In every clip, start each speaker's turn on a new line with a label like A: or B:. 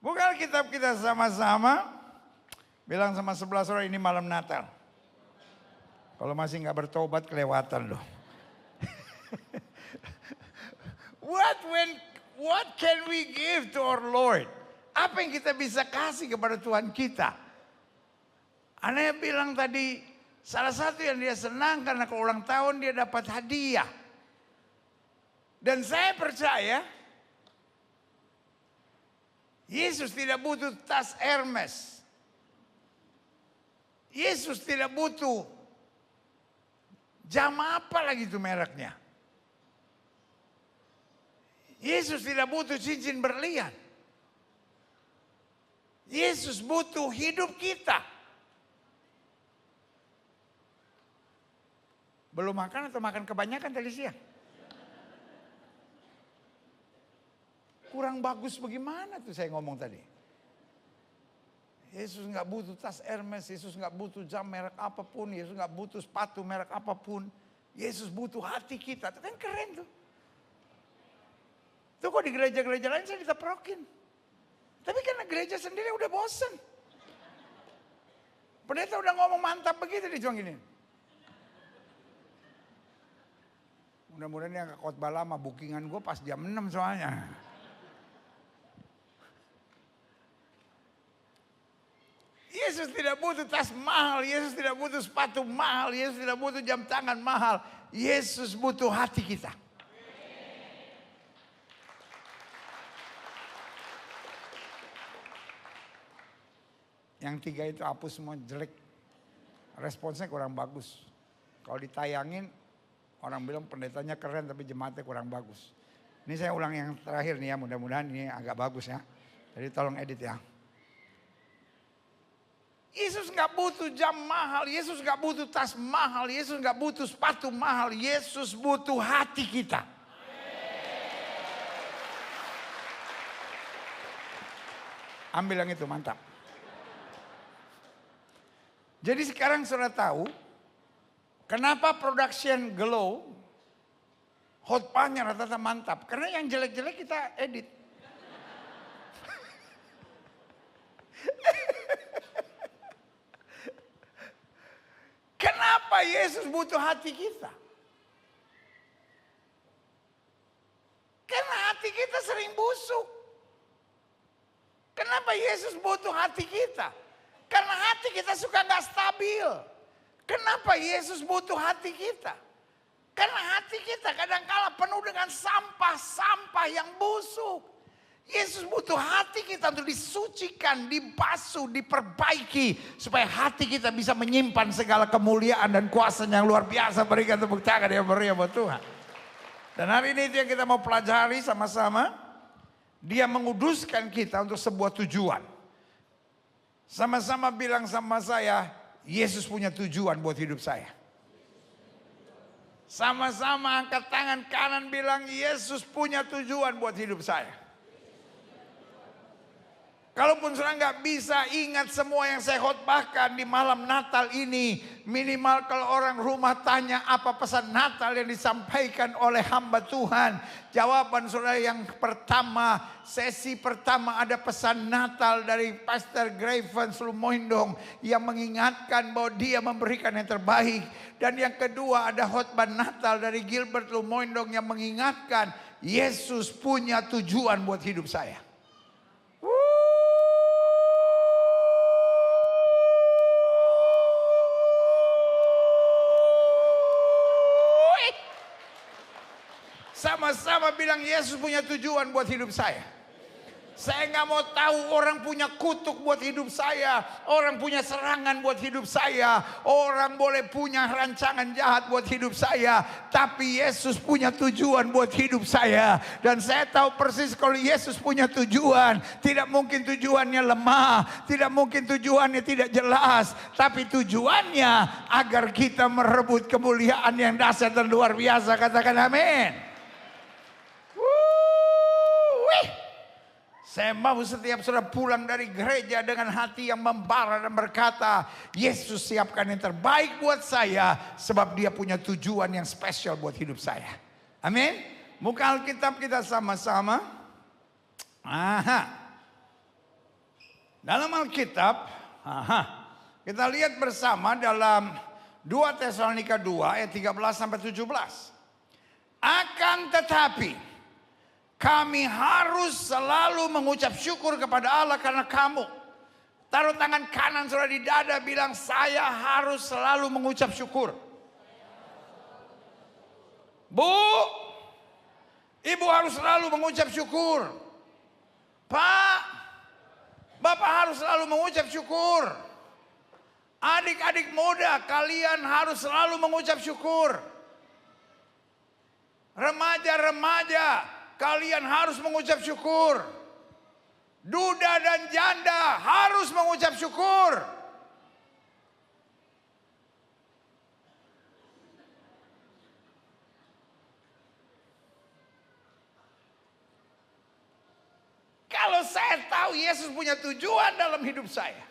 A: Buka Alkitab kita sama-sama. Bilang sama sebelah orang, ini malam Natal. Kalau masih nggak bertobat kelewatan loh. What can we give to our Lord? Apa yang kita bisa kasih kepada Tuhan kita? Aneh bilang tadi, salah satu yang dia senang karena kalau ulang tahun dia dapat hadiah. Dan saya percaya, Yesus tidak butuh tas Hermes. Yesus tidak butuh jam apa lagi itu mereknya. Yesus tidak butuh cincin berlian. Yesus butuh hidup kita. Belum makan atau makan kebanyakan tadi siang? Kurang bagus bagaimana tuh saya ngomong tadi. Yesus nggak butuh tas Hermes, Yesus nggak butuh jam merek apapun, Yesus nggak butuh sepatu merek apapun. Yesus butuh hati kita, itu kan keren tuh. Tuh kok di gereja-gereja lain saya diteprokin. Tapi karena gereja sendiri udah bosen. Pendeta udah ngomong mantap begitu di cuma gini. Mudah-mudahan dia nggak khotbah lama, bookingan gue pas jam 6 soalnya. Yesus tidak butuh tas mahal, Yesus tidak butuh sepatu mahal, Yesus tidak butuh jam tangan mahal. Yesus butuh hati kita. Yang tiga itu hapus semua, jelek. Responsnya kurang bagus. Kalau ditayangin, orang bilang pendetanya keren tapi jemaatnya kurang bagus. Ini saya ulang yang terakhir nih ya, mudah-mudahan ini agak bagus ya. Jadi tolong edit ya. Yesus nggak butuh jam mahal, Yesus nggak butuh tas mahal, Yesus nggak butuh sepatu mahal, Yesus butuh hati kita. Ambil yang itu, mantap. Jadi sekarang sudah tahu kenapa production Glow khotbahnya rata-rata mantap. Karena yang jelek-jelek kita edit. Kenapa Yesus butuh hati kita? Karena hati kita sering busuk. Kenapa Yesus butuh hati kita? Karena hati kita suka gak stabil. Kenapa Yesus butuh hati kita? Karena hati kita kadang-kala penuh dengan sampah-sampah yang busuk. Yesus butuh hati kita untuk disucikan, dibasuh, diperbaiki. Supaya hati kita bisa menyimpan segala kemuliaan dan kuasa yang luar biasa. Berikan tepuk tangan yang meriah buat Tuhan. Dan hari ini itu yang kita mau pelajari sama-sama. Dia menguduskan kita untuk sebuah tujuan. Sama-sama bilang sama saya, Yesus punya tujuan buat hidup saya. Sama-sama angkat tangan kanan bilang, Yesus punya tujuan buat hidup saya. Kalaupun sudah nggak bisa ingat semua yang saya khotbahkan di malam Natal ini, minimal kalau orang rumah tanya apa pesan Natal yang disampaikan oleh hamba Tuhan, jawaban saudara yang pertama, sesi pertama ada pesan Natal dari Pastor Graven Slumoindong yang mengingatkan bahwa dia memberikan yang terbaik. Dan yang kedua ada khotbah Natal dari Gilbert Lumoindong yang mengingatkan Yesus punya tujuan buat hidup saya. Sama-sama bilang Yesus punya tujuan buat hidup saya. Saya nggak mau tahu orang punya kutuk buat hidup saya. Orang punya serangan buat hidup saya. Orang boleh punya rancangan jahat buat hidup saya. Tapi Yesus punya tujuan buat hidup saya. Dan saya tahu persis kalau Yesus punya tujuan. Tidak mungkin tujuannya lemah. Tidak mungkin tujuannya tidak jelas. Tapi tujuannya agar kita merebut kemuliaan yang dahsyat dan luar biasa. Katakan amin. Saya mau setiap saudara pulang dari gereja dengan hati yang membara dan berkata, Yesus siapkan yang terbaik buat saya sebab dia punya tujuan yang spesial buat hidup saya. Amin. Muka Alkitab kita sama-sama. Aha. Dalam Alkitab, kita lihat bersama dalam 2 Tesalonika 2 ayat 13 sampai 17. Akan tetapi kami harus selalu mengucap syukur kepada Allah karena kamu. Taruh tangan kanan saudara di dada, bilang saya harus selalu mengucap syukur. Bu, ibu harus selalu mengucap syukur. Pak, bapak harus selalu mengucap syukur. Adik-adik muda, kalian harus selalu mengucap syukur. Remaja-remaja, kalian harus mengucap syukur. Duda dan janda harus mengucap syukur. Kalau saya tahu Yesus punya tujuan dalam hidup saya,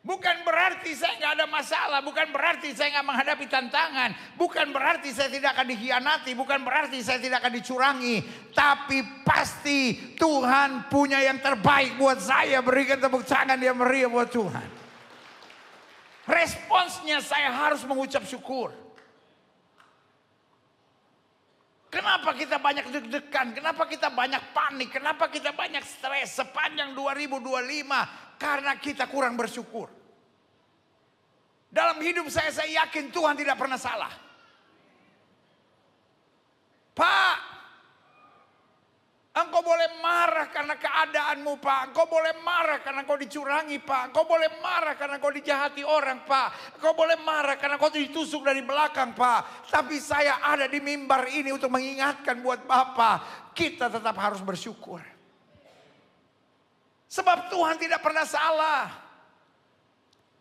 A: bukan berarti saya nggak ada masalah, bukan berarti saya nggak menghadapi tantangan, bukan berarti saya tidak akan dikhianati, bukan berarti saya tidak akan dicurangi, tapi pasti Tuhan punya yang terbaik buat saya. Berikan tepuk tangan yang meriah buat Tuhan. Responsnya saya harus mengucap syukur. Kenapa kita banyak deg-degan? Kenapa kita banyak panik? Kenapa kita banyak stres sepanjang 2025? Karena kita kurang bersyukur. Dalam hidup saya yakin Tuhan tidak pernah salah. Pak, engkau boleh marah karena keadaanmu, Pak. Engkau boleh marah karena engkau dicurangi, Pak. Engkau boleh marah karena engkau dijahati orang, Pak. Engkau boleh marah karena engkau ditusuk dari belakang, Pak. Tapi saya ada di mimbar ini untuk mengingatkan buat Bapak, kita tetap harus bersyukur. Sebab Tuhan tidak pernah salah.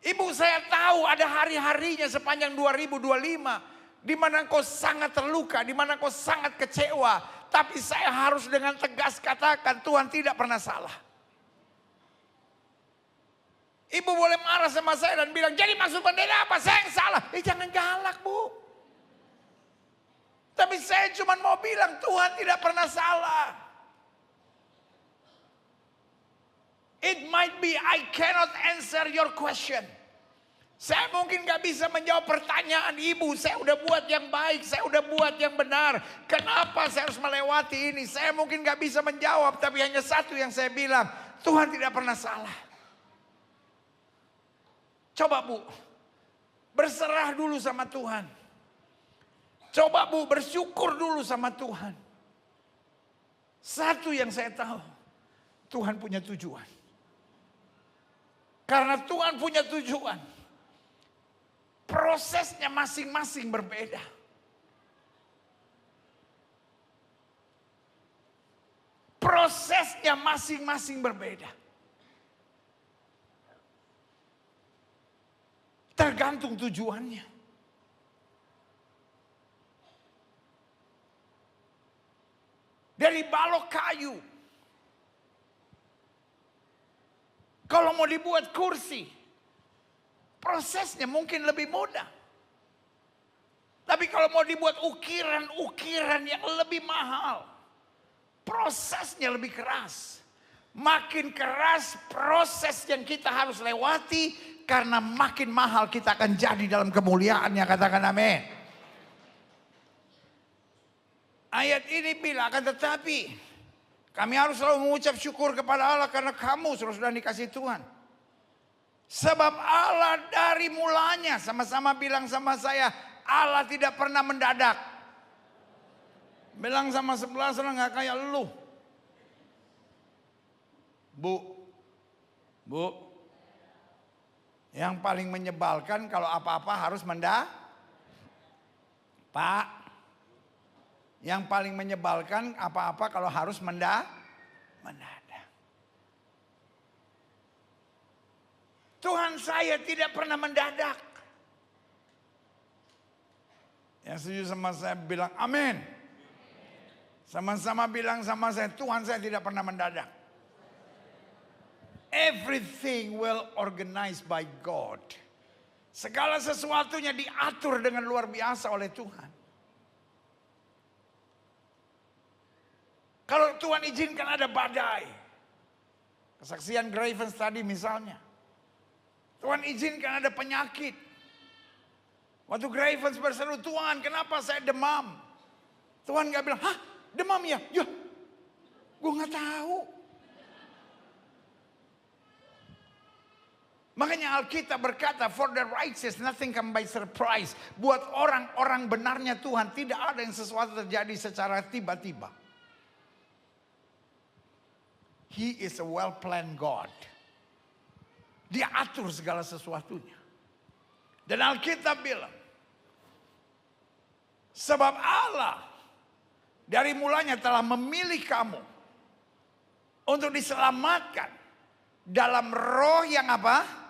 A: Ibu saya tahu ada hari-harinya sepanjang 2025. Di mana engkau sangat terluka, di mana engkau sangat kecewa. Tapi saya harus dengan tegas katakan Tuhan tidak pernah salah. Ibu boleh marah sama saya dan bilang, jadi maksud pendeta apa? Saya yang salah. Jangan galak, Bu. Tapi saya cuma mau bilang Tuhan tidak pernah salah. It might be I cannot answer your question. Saya mungkin gak bisa menjawab pertanyaan ibu. Saya udah buat yang baik, saya udah buat yang benar. Kenapa saya harus melewati ini? Saya mungkin gak bisa menjawab, tapi hanya satu yang saya bilang, Tuhan tidak pernah salah. Coba Bu, berserah dulu sama Tuhan. Coba Bu, bersyukur dulu sama Tuhan. Satu yang saya tahu, Tuhan punya tujuan. Karena Tuhan punya tujuan, prosesnya masing-masing berbeda. Prosesnya masing-masing berbeda. Tergantung tujuannya. Dari balok kayu, kalau mau dibuat kursi, prosesnya mungkin lebih mudah. Tapi kalau mau dibuat ukiran-ukiran yang lebih mahal, prosesnya lebih keras. Makin keras proses yang kita harus lewati, karena makin mahal kita akan jadi dalam kemuliaannya. Katakan amin. Ayat ini bilang, akan tetapi kami harus selalu mengucap syukur kepada Allah karena kamu sudah dikasih Tuhan. Sebab Allah dari mulanya, sama-sama bilang sama saya, Allah tidak pernah mendadak. Bilang sama sebelah sana, nggak kayak lu. Bu, yang paling menyebalkan kalau apa-apa harus mendadak. Pak, yang paling menyebalkan apa-apa kalau harus mendadak. Tuhan saya tidak pernah mendadak. Yang setuju sama saya bilang amin. Sama-sama bilang sama saya, Tuhan saya tidak pernah mendadak. Everything well organized by God. Segala sesuatunya diatur dengan luar biasa oleh Tuhan. Kalau Tuhan izinkan ada badai, Kesaksian Gravens tadi misalnya. Tuhan izinkan ada penyakit. Waktu Gravens berseru, Tuhan kenapa saya demam? Tuhan gak bilang, hah demam ya? Ya, gue gak tahu. Makanya Alkitab berkata, for the righteous nothing come by surprise. Buat orang-orang benarnya Tuhan, tidak ada yang sesuatu terjadi secara tiba-tiba. He is a well-planned God. Dia atur segala sesuatunya. Dan Alkitab bilang, sebab Allah dari mulanya telah memilih kamu untuk diselamatkan dalam roh yang apa?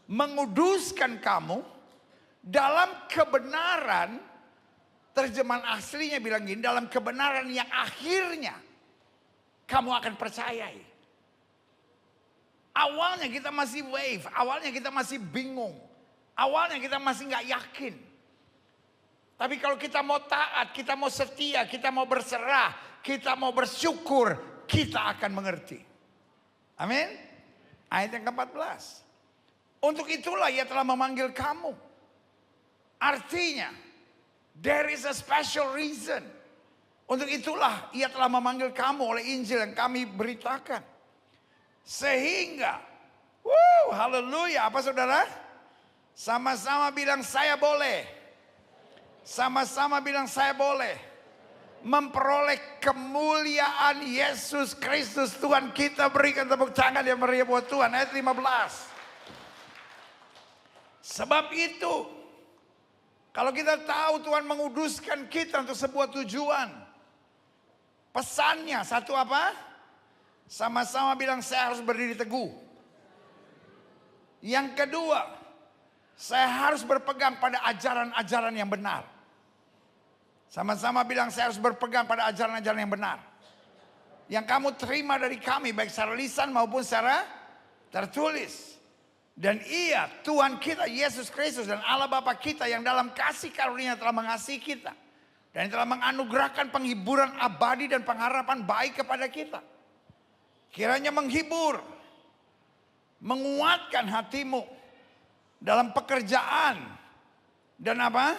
A: Menguduskan kamu dalam kebenaran. Terjemahan aslinya bilang gini, dalam kebenaran yang akhirnya kamu akan percayai. Awalnya kita masih wave, awalnya kita masih bingung, awalnya kita masih nggak yakin. Tapi kalau kita mau taat, kita mau setia, kita mau berserah, kita mau bersyukur, kita akan mengerti. Amin. Ayat yang ke-14. Untuk itulah ia telah memanggil kamu. Artinya, there is a special reason. Untuk itulah ia telah memanggil kamu oleh Injil yang kami beritakan. Sehingga, haleluya, apa saudara? Sama-sama bilang saya boleh. Sama-sama bilang saya boleh. Memperoleh kemuliaan Yesus Kristus Tuhan kita. Berikan tepuk tangan yang meriah buat Tuhan. Ayat 15. Sebab itu, kalau kita tahu Tuhan menguduskan kita untuk sebuah tujuan. Pesannya satu apa? Sama-sama bilang saya harus berdiri teguh. Yang kedua, saya harus berpegang pada ajaran-ajaran yang benar. Sama-sama bilang saya harus berpegang pada ajaran-ajaran yang benar. Yang kamu terima dari kami baik secara lisan maupun secara tertulis. Dan ia Tuhan kita Yesus Kristus dan Allah Bapa kita yang dalam kasih karunia telah mengasihi kita. Dan telah menganugerahkan penghiburan abadi dan pengharapan baik kepada kita. Kiranya menghibur, menguatkan hatimu dalam pekerjaan dan apa?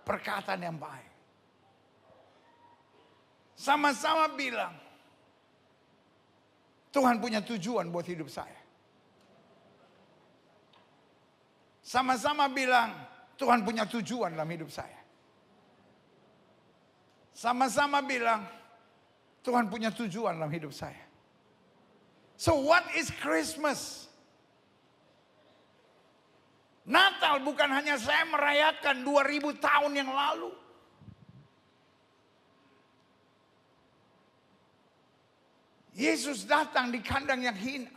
A: Perkataan yang baik. Sama-sama bilang, Tuhan punya tujuan buat hidup saya. Sama-sama bilang, Tuhan punya tujuan dalam hidup saya. Sama-sama bilang, Tuhan punya tujuan dalam hidup saya. So what is Christmas? Natal bukan hanya saya merayakan 2000 tahun yang lalu. Yesus datang di kandang yang hina.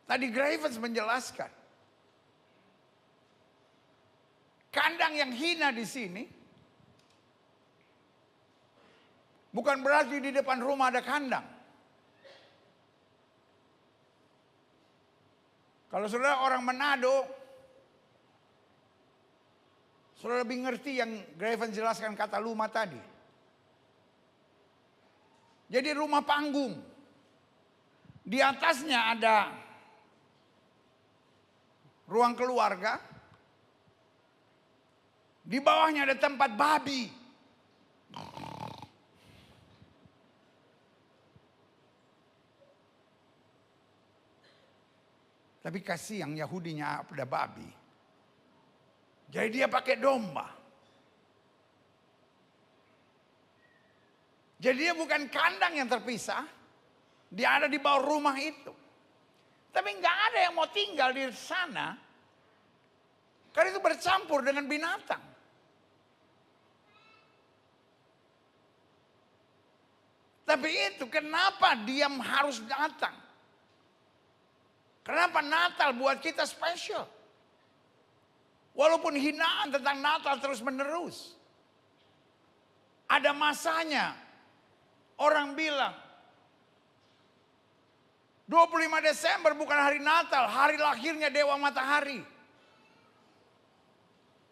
A: Tadi Gravens menjelaskan. Kandang yang hina di sini bukan berarti di depan rumah ada kandang. Kalau saudara orang Manado, saudara lebih ngerti yang Gravens jelaskan kata rumah tadi. Jadi rumah panggung. Di atasnya ada ruang keluarga. Di bawahnya ada tempat babi. Tapi kasih yang Yahudinya ada babi. Jadi dia pakai domba. Jadi dia bukan kandang yang terpisah. Dia ada di bawah rumah itu. Tapi nggak ada yang mau tinggal di sana. Karena itu bercampur dengan binatang. Tapi itu kenapa dia harus datang? Kenapa Natal buat kita spesial? Walaupun hinaan tentang Natal terus menerus. Ada masanya orang bilang 25 Desember bukan hari Natal, hari lahirnya Dewa Matahari.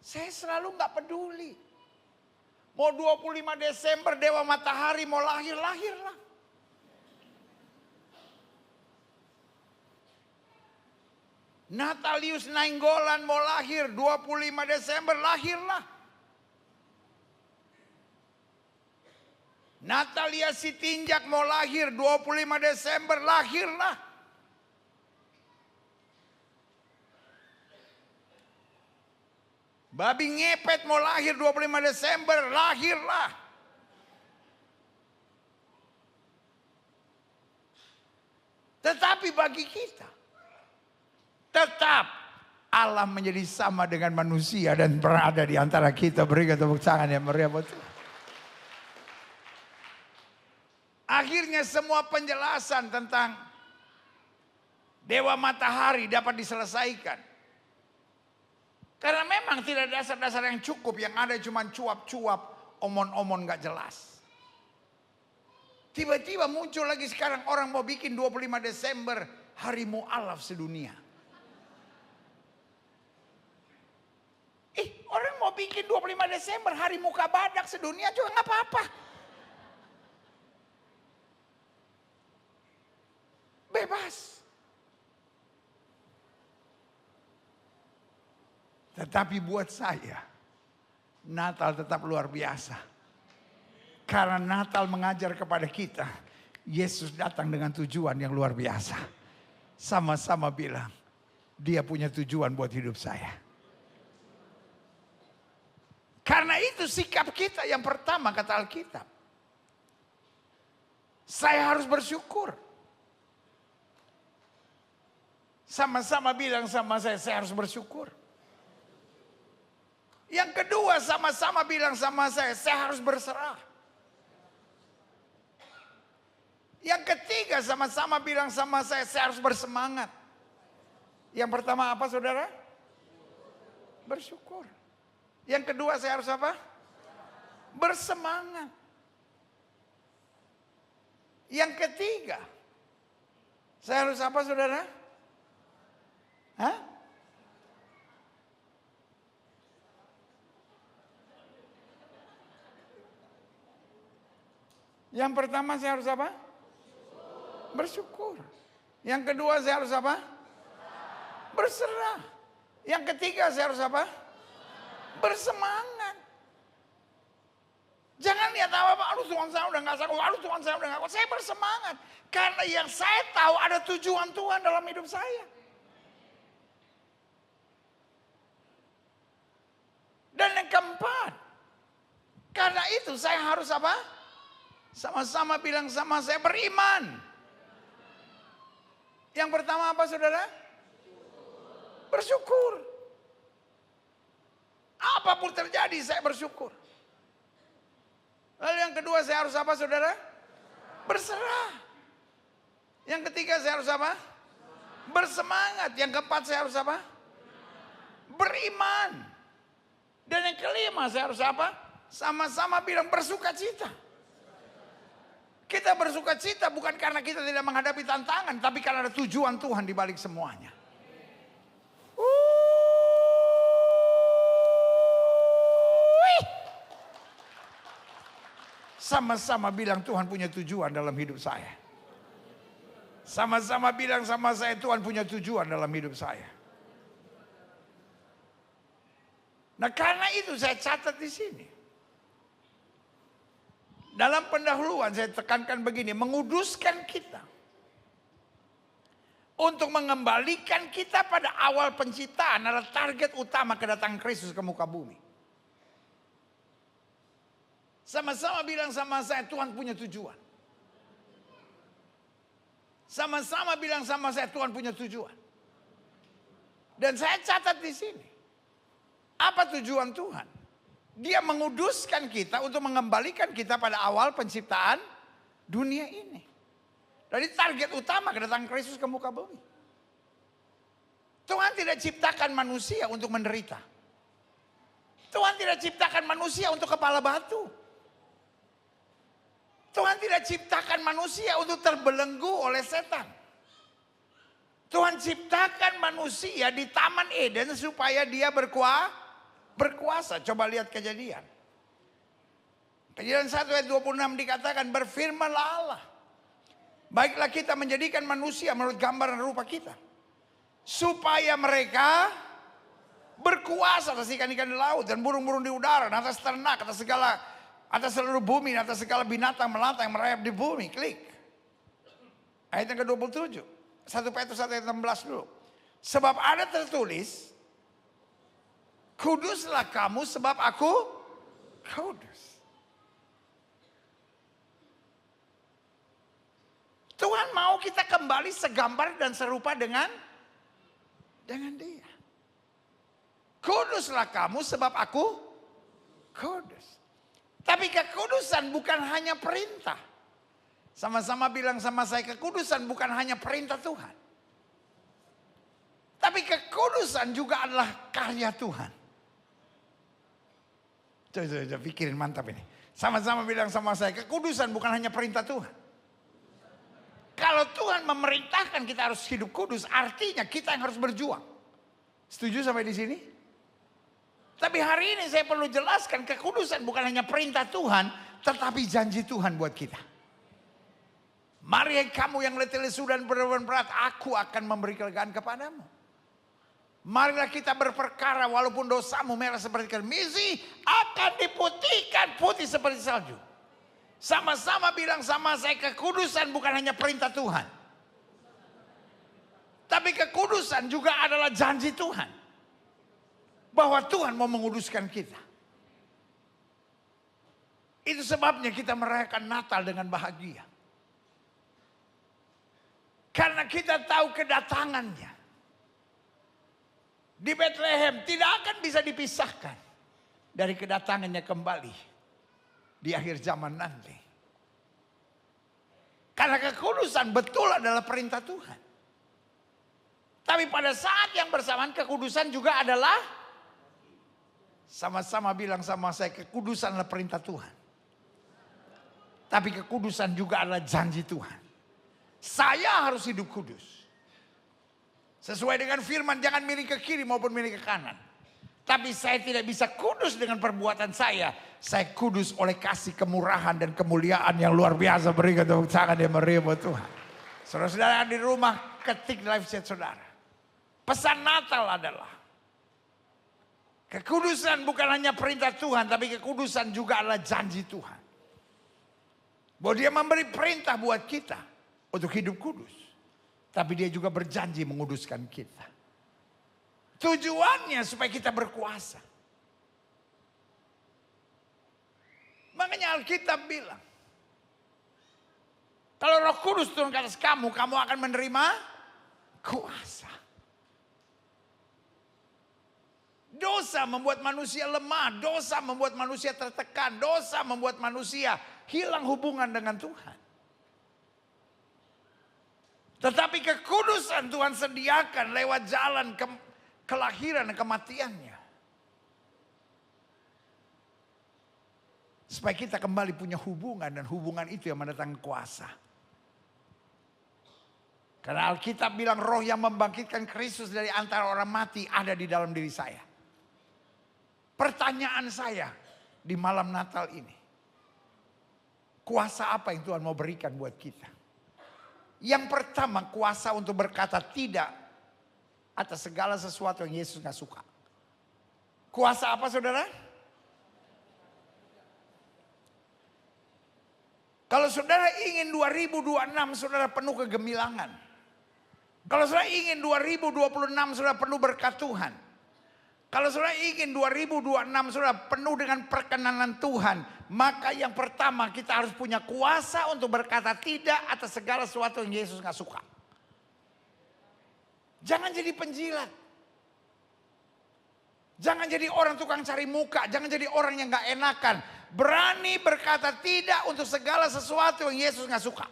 A: Saya selalu nggak peduli. Mau 25 Desember Dewa Matahari mau lahir-lahirlah. Natalius Nainggolan mau lahir 25 Desember, lahirlah. Natalia Sitinjak mau lahir 25 Desember, lahirlah. Babi Ngepet mau lahir 25 Desember, lahirlah. Tetapi bagi kita, tetap Allah menjadi sama dengan manusia dan berada di antara kita. Berikan tepuk tangan yang meriah buat Tuhan. Akhirnya semua penjelasan tentang Dewa Matahari dapat diselesaikan. Karena memang tidak ada dasar-dasar yang cukup, yang ada cuma cuap-cuap, omon-omon gak jelas. Tiba-tiba muncul lagi sekarang orang mau bikin 25 Desember hari mu'alaf sedunia. Orang mau bikin 25 Desember hari muka badak sedunia juga gak apa-apa. Bebas. Tetapi buat saya, Natal tetap luar biasa. Karena Natal mengajar kepada kita, Yesus datang dengan tujuan yang luar biasa. Sama-sama bilang, dia punya tujuan buat hidup saya. Karena itu sikap kita yang pertama kata Alkitab. Saya harus bersyukur. Sama-sama bilang sama saya harus bersyukur. Yang kedua sama-sama bilang sama saya harus berserah. Yang ketiga sama-sama bilang sama saya harus bersemangat. Yang pertama apa saudara? Bersyukur. Yang kedua saya harus apa? Bersemangat. Yang ketiga saya harus apa saudara? Hah? Yang pertama saya harus apa? Bersyukur. Yang kedua saya harus apa? Berserah. Yang ketiga saya harus apa? Bersemangat. Jangan lihat apa-apa, aduh Tuhan saya udah gak sanggup, aduh Tuhan saya udah gak kuat. Saya bersemangat. Karena yang saya tahu ada tujuan Tuhan dalam hidup saya. Dan yang keempat, karena itu saya harus apa? Sama-sama bilang sama saya beriman. Yang pertama apa saudara? Bersyukur. Apapun terjadi saya bersyukur. Lalu yang kedua saya harus apa saudara? Berserah. Yang ketiga saya harus apa? Bersemangat. Yang keempat saya harus apa? Beriman. Dan yang kelima saya harus apa? Sama-sama bilang bersukacita. Kita bersukacita bukan karena kita tidak menghadapi tantangan, tapi karena ada tujuan Tuhan di balik semuanya. Sama-sama bilang Tuhan punya tujuan dalam hidup saya. Sama-sama bilang sama saya Tuhan punya tujuan dalam hidup saya. Nah karena itu saya catat di sini. Dalam pendahuluan saya tekankan begini, menguduskan kita. Untuk mengembalikan kita pada awal penciptaan adalah target utama kedatangan Kristus ke muka bumi. Sama-sama bilang sama saya, Tuhan punya tujuan. Sama-sama bilang sama saya, Tuhan punya tujuan. Dan saya catat di sini. Apa tujuan Tuhan? Dia menguduskan kita untuk mengembalikan kita pada awal penciptaan dunia ini. Jadi target utama kedatangan Kristus ke muka bumi. Tuhan tidak ciptakan manusia untuk menderita. Tuhan tidak ciptakan manusia untuk kepala batu. Tuhan tidak ciptakan manusia untuk terbelenggu oleh setan. Tuhan ciptakan manusia di Taman Eden supaya dia berkuasa. Coba lihat Kejadian. Kejadian 1 ayat 26 dikatakan, berfirmanlah Allah. Baiklah kita menjadikan manusia menurut gambar dan rupa kita. supaya mereka berkuasa atas ikan-ikan di laut dan burung-burung di udara, dan atas ternak, atas seluruh bumi, atas segala binatang melata yang merayap di bumi. Klik. Ayat yang ke-27. 1 Petrus 1 ayat 16 dulu. Sebab ada tertulis, kuduslah kamu sebab aku kudus. Tuhan mau kita kembali segambar dan serupa dengan Dia. Kuduslah kamu sebab aku kudus. Tapi kekudusan bukan hanya perintah. Sama-sama bilang sama saya, kekudusan bukan hanya perintah Tuhan. Tapi kekudusan juga adalah karya Tuhan. Coba pikirin, mantap ini. Sama-sama bilang sama saya, kekudusan bukan hanya perintah Tuhan. Kalau Tuhan memerintahkan kita harus hidup kudus, artinya kita yang harus berjuang. Setuju sampai di sini? Tapi hari ini saya perlu jelaskan, kekudusan bukan hanya perintah Tuhan, tetapi janji Tuhan buat kita. Mari kamu yang letih lesu dan berbeban berat, aku akan memberi kelegaan kepadamu. Marilah kita berperkara walaupun dosamu merah seperti kermisi, akan diputihkan putih seperti salju. Sama-sama bilang sama saya, kekudusan bukan hanya perintah Tuhan. Tapi kekudusan juga adalah janji Tuhan. Bahwa Tuhan mau menguduskan kita. Itu sebabnya kita merayakan Natal dengan bahagia. Karena kita tahu kedatangannya. Di Bethlehem tidak akan bisa dipisahkan dari kedatangannya kembali di akhir zaman nanti. Karena kekudusan betul adalah perintah Tuhan. Tapi pada saat yang bersamaan kekudusan juga adalah, sama-sama bilang sama saya, kekudusan adalah perintah Tuhan. Tapi kekudusan juga adalah janji Tuhan. Saya harus hidup kudus. Sesuai dengan firman, jangan miring ke kiri maupun miring ke kanan. Tapi saya tidak bisa kudus dengan perbuatan saya. Saya kudus oleh kasih, kemurahan dan kemuliaan yang luar biasa. Berikan tepuk tangan yang meriah buat Tuhan. Saudara-saudara di rumah, ketik live chat saudara. Pesan Natal adalah, kekudusan bukan hanya perintah Tuhan, tapi kekudusan juga adalah janji Tuhan. Bahwa Dia memberi perintah buat kita untuk hidup kudus. Tapi Dia juga berjanji menguduskan kita. Tujuannya supaya kita berkuasa. Makanya Alkitab bilang, kalau Roh Kudus turun ke atas kamu, kamu akan menerima kuasa. Dosa membuat manusia lemah, dosa membuat manusia tertekan, dosa membuat manusia hilang hubungan dengan Tuhan. Tetapi kekudusan Tuhan sediakan lewat jalan kelahiran dan kematiannya. Supaya kita kembali punya hubungan, dan hubungan itu yang mendatangkan kuasa. Karena Alkitab bilang roh yang membangkitkan Kristus dari antara orang mati ada di dalam diri saya. Pertanyaan saya di malam Natal ini, kuasa apa yang Tuhan mau berikan buat kita? Yang pertama, kuasa untuk berkata tidak atas segala sesuatu yang Yesus gak suka. Kuasa apa saudara? Kalau saudara ingin 2026 saudara penuh kegemilangan. Kalau saudara ingin 2026 saudara penuh berkat Tuhan. Kalau saudara ingin 2026 saudara penuh dengan perkenanan Tuhan, maka yang pertama kita harus punya kuasa untuk berkata tidak atas segala sesuatu yang Yesus gak suka. Jangan jadi penjilat. Jangan jadi orang tukang cari muka. Jangan jadi orang yang gak enakan. Berani berkata tidak untuk segala sesuatu yang Yesus gak suka.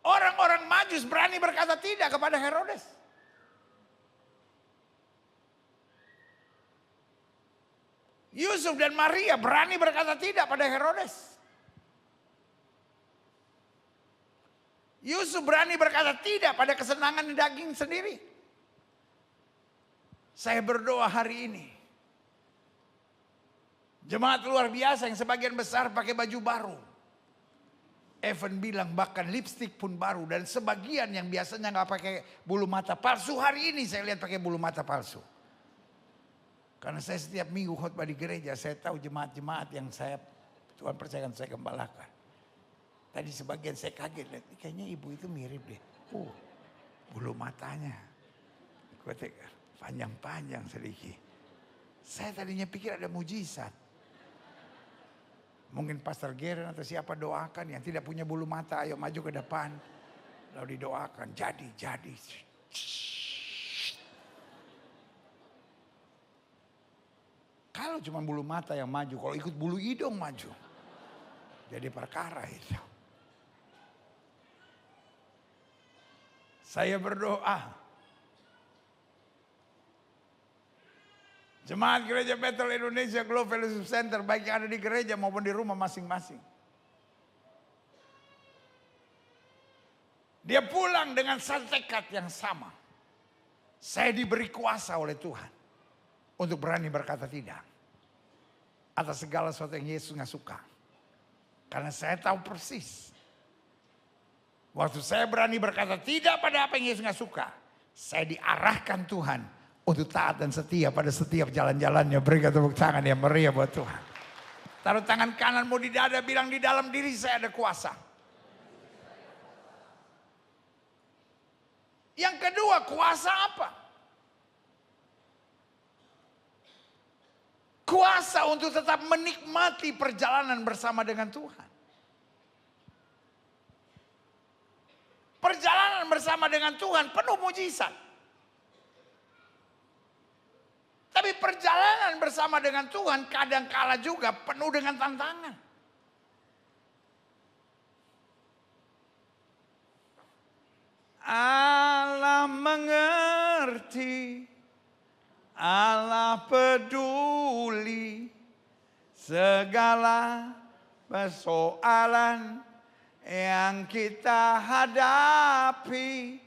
A: Orang-orang Majus berani berkata tidak kepada Herodes. Yusuf dan Maria berani berkata tidak pada Herodes. Yusuf berani berkata tidak pada kesenangan daging sendiri. Saya berdoa hari ini, jemaat luar biasa yang sebagian besar pakai baju baru. Evan bilang bahkan lipstik pun baru. Dan sebagian yang biasanya nggak pakai bulu mata palsu, hari ini saya lihat pakai bulu mata palsu. Karena saya setiap minggu khotbah di gereja, saya tahu jemaat-jemaat yang Tuhan percayakan saya gembalakan. Tadi sebagian saya kaget, lihat, kayaknya ibu itu mirip deh. Bulu matanya. Panjang-panjang sedikit. Saya tadinya pikir ada mujizat. Mungkin Pastor Geren atau siapa doakan yang tidak punya bulu mata, ayo maju ke depan. Lalu didoakan, jadi. Kalau cuma bulu mata yang maju, kalau ikut bulu hidung maju. Jadi perkara itu. Saya berdoa. Jemaat Gereja Bethel Indonesia Glow Fellowship Center, baik yang ada di gereja maupun di rumah masing-masing. Dia pulang dengan satu tekad yang sama. Saya diberi kuasa oleh Tuhan untuk berani berkata tidak atas segala sesuatu yang Yesus nggak suka. Karena saya tahu persis. Waktu saya berani berkata tidak pada apa yang Yesus nggak suka, saya diarahkan Tuhan untuk taat dan setia pada setiap jalan-jalannya. Berikan tepuk tangan yang meriah buat Tuhan. Taruh tangan kananmu di dada, bilang di dalam diri saya ada kuasa. Yang kedua, kuasa apa? Kuasa untuk tetap menikmati perjalanan bersama dengan Tuhan. Perjalanan bersama dengan Tuhan penuh mujizat. Tapi perjalanan bersama dengan Tuhan kadang-kala juga penuh dengan tantangan. Allah mengerti, Allah peduli segala persoalan yang kita hadapi,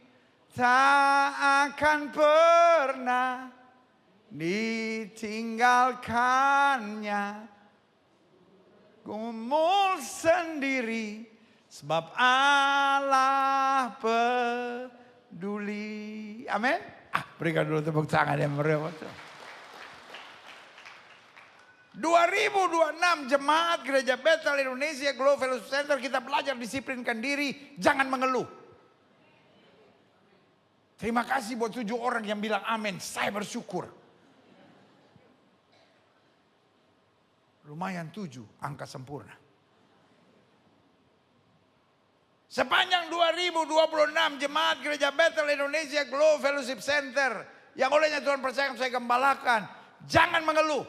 A: tak akan pernah ditinggalkannya. Gumul sendiri sebab Allah peduli. Amin. Berikan dulu tepuk tangan yang meriah. 2026 Jemaat Gereja Bethel Indonesia Glow Fellowship Center, kita belajar disiplinkan diri, jangan mengeluh. Terima kasih buat 7 orang yang bilang amin, saya bersyukur. Lumayan 7, angka sempurna. Sepanjang 2026 Jemaat Gereja Bethel Indonesia Glow Fellowship Center, yang olehnya Tuhan percayakan saya gembalakan, jangan mengeluh.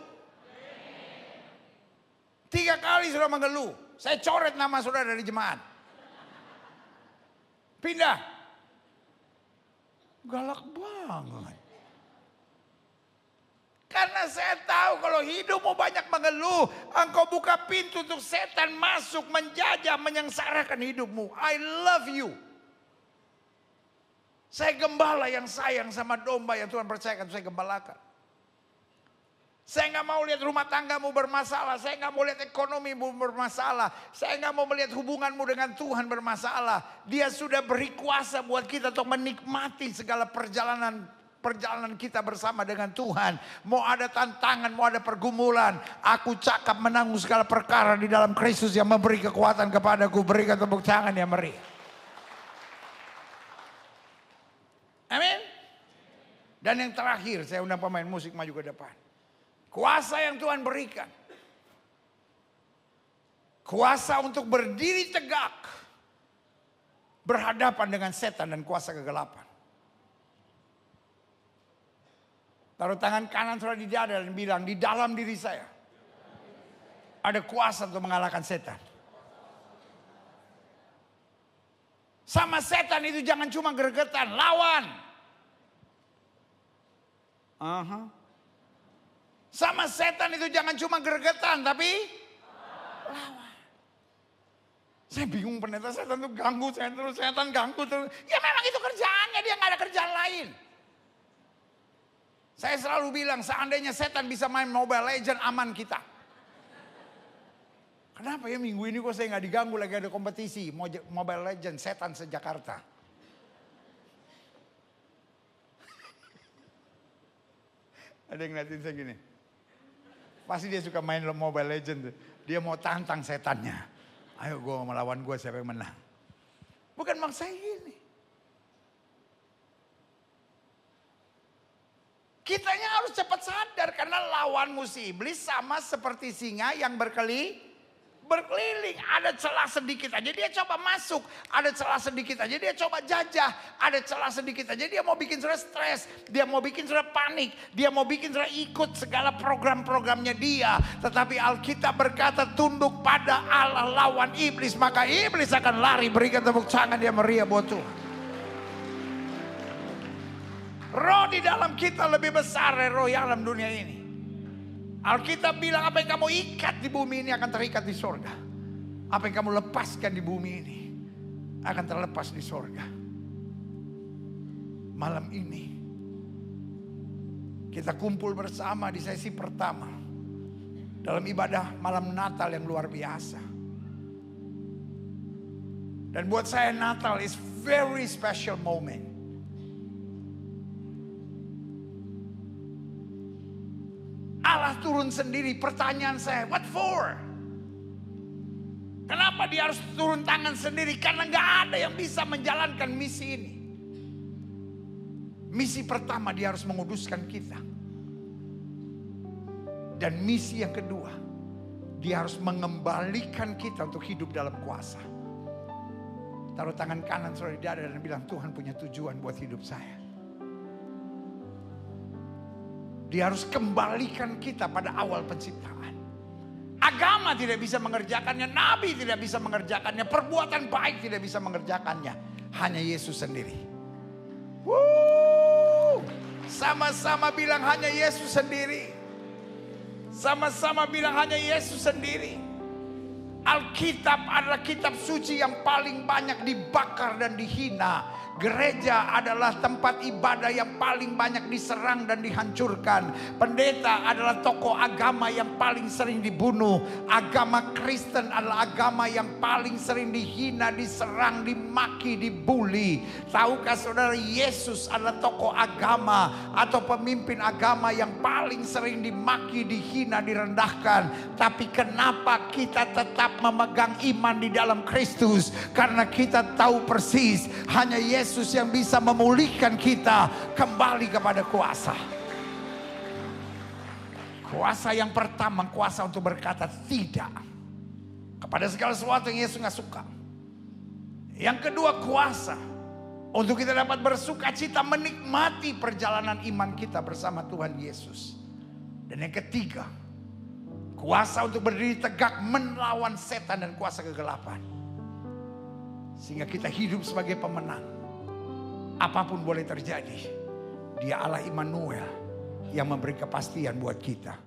A: 3 kali sudah mengeluh, saya coret nama saudara dari jemaat. Pindah. Galak banget. Karena saya tahu kalau hidupmu banyak mengeluh, engkau buka pintu untuk setan masuk, menjajah, menyengsarakan hidupmu. I love you. Saya gembala yang sayang sama domba yang Tuhan percayakan saya gembalakan. Saya nggak mau lihat rumah tanggamu bermasalah. Saya nggak mau lihat ekonomimu bermasalah. Saya nggak mau melihat hubunganmu dengan Tuhan bermasalah. Dia sudah beri kuasa buat kita untuk menikmati segala perjalanan kita bersama dengan Tuhan. Mau ada tantangan, mau ada pergumulan, aku cakap menanggung segala perkara di dalam Kristus yang memberi kekuatan kepadaku. Berikan tepuk tangan yang meriah. Amin. Dan yang terakhir, saya undang pemain musik maju ke depan. Kuasa yang Tuhan berikan. Kuasa untuk berdiri tegak. Berhadapan dengan setan dan kuasa kegelapan. Taruh tangan kanan saudara di dada dan bilang, di dalam diri saya ada kuasa untuk mengalahkan setan. Sama setan itu jangan cuma gregetan, lawan. Sama setan itu jangan cuma gregetan, tapi lawan. Saya bingung pendeta, setan itu ganggu, setan ganggu terus. Ya memang itu kerjaannya, dia nggak ada kerjaan lain. Saya selalu bilang, seandainya setan bisa main Mobile Legends, aman kita. Kenapa ya minggu ini kok saya nggak diganggu, lagi ada kompetisi Mobile Legends setan se-Jakarta. Ada yang ngeliatin saya gini. Pasti dia suka main Mobile Legends. Dia mau tantang setannya. Ayo gue melawan gue, siapa yang menang. Bukan maksud saya gini. Kitanya harus cepat sadar karena lawanmu si iblis sama seperti singa yang berkeliling. Ada celah sedikit aja dia coba masuk. Ada celah sedikit aja dia coba jajah. Ada celah sedikit aja dia mau bikin saudara stres. Dia mau bikin saudara panik. Dia mau bikin saudara ikut segala program-programnya dia. Tetapi Alkitab berkata tunduk pada Allah lawan iblis. Maka iblis akan lari. Berikan tepuk tangan dia meriah buat Tuhan. Roh di dalam kita lebih besar dari roh yang dalam dunia ini. Alkitab bilang apa yang kamu ikat di bumi ini akan terikat di sorga. Apa yang kamu lepaskan di bumi ini akan terlepas di sorga. Malam ini kita kumpul bersama di sesi pertama dalam ibadah malam Natal yang luar biasa. Dan buat saya Natal is very special moment. Allah turun sendiri. Pertanyaan saya, what for? Kenapa dia harus turun tangan sendiri? Karena gak ada yang bisa menjalankan misi ini. Misi pertama dia harus menguduskan kita. Dan misi yang kedua, dia harus mengembalikan kita untuk hidup dalam kuasa. Taruh tangan kanan saudara di dada dan bilang, Tuhan punya tujuan buat hidup saya. Dia harus kembalikan kita pada awal penciptaan. Agama tidak bisa mengerjakannya, nabi tidak bisa mengerjakannya, perbuatan baik tidak bisa mengerjakannya. Hanya Yesus sendiri. Sama-sama bilang hanya Yesus sendiri. Sama-sama bilang hanya Yesus sendiri. Alkitab adalah kitab suci yang paling banyak dibakar dan dihina. Gereja adalah tempat ibadah yang paling banyak diserang dan dihancurkan. Pendeta adalah tokoh agama yang paling sering dibunuh. Agama Kristen adalah agama yang paling sering dihina, diserang, dimaki, dibully. Tahukah saudara, Yesus adalah tokoh agama atau pemimpin agama yang paling sering dimaki, dihina, direndahkan. Tapi kenapa kita tetap memegang iman di dalam Kristus? Karena kita tahu persis hanya Yesus yang bisa memulihkan kita kembali kepada kuasa. Kuasa yang pertama, kuasa untuk berkata tidak kepada segala sesuatu yang Yesus gak suka. Yang kedua, kuasa untuk kita dapat bersuka cita menikmati perjalanan iman kita bersama Tuhan Yesus. Dan yang ketiga, kuasa untuk berdiri tegak melawan setan dan kuasa kegelapan. Sehingga kita hidup sebagai pemenang. Apapun boleh terjadi. Dia Allah Immanuel yang memberi kepastian buat kita.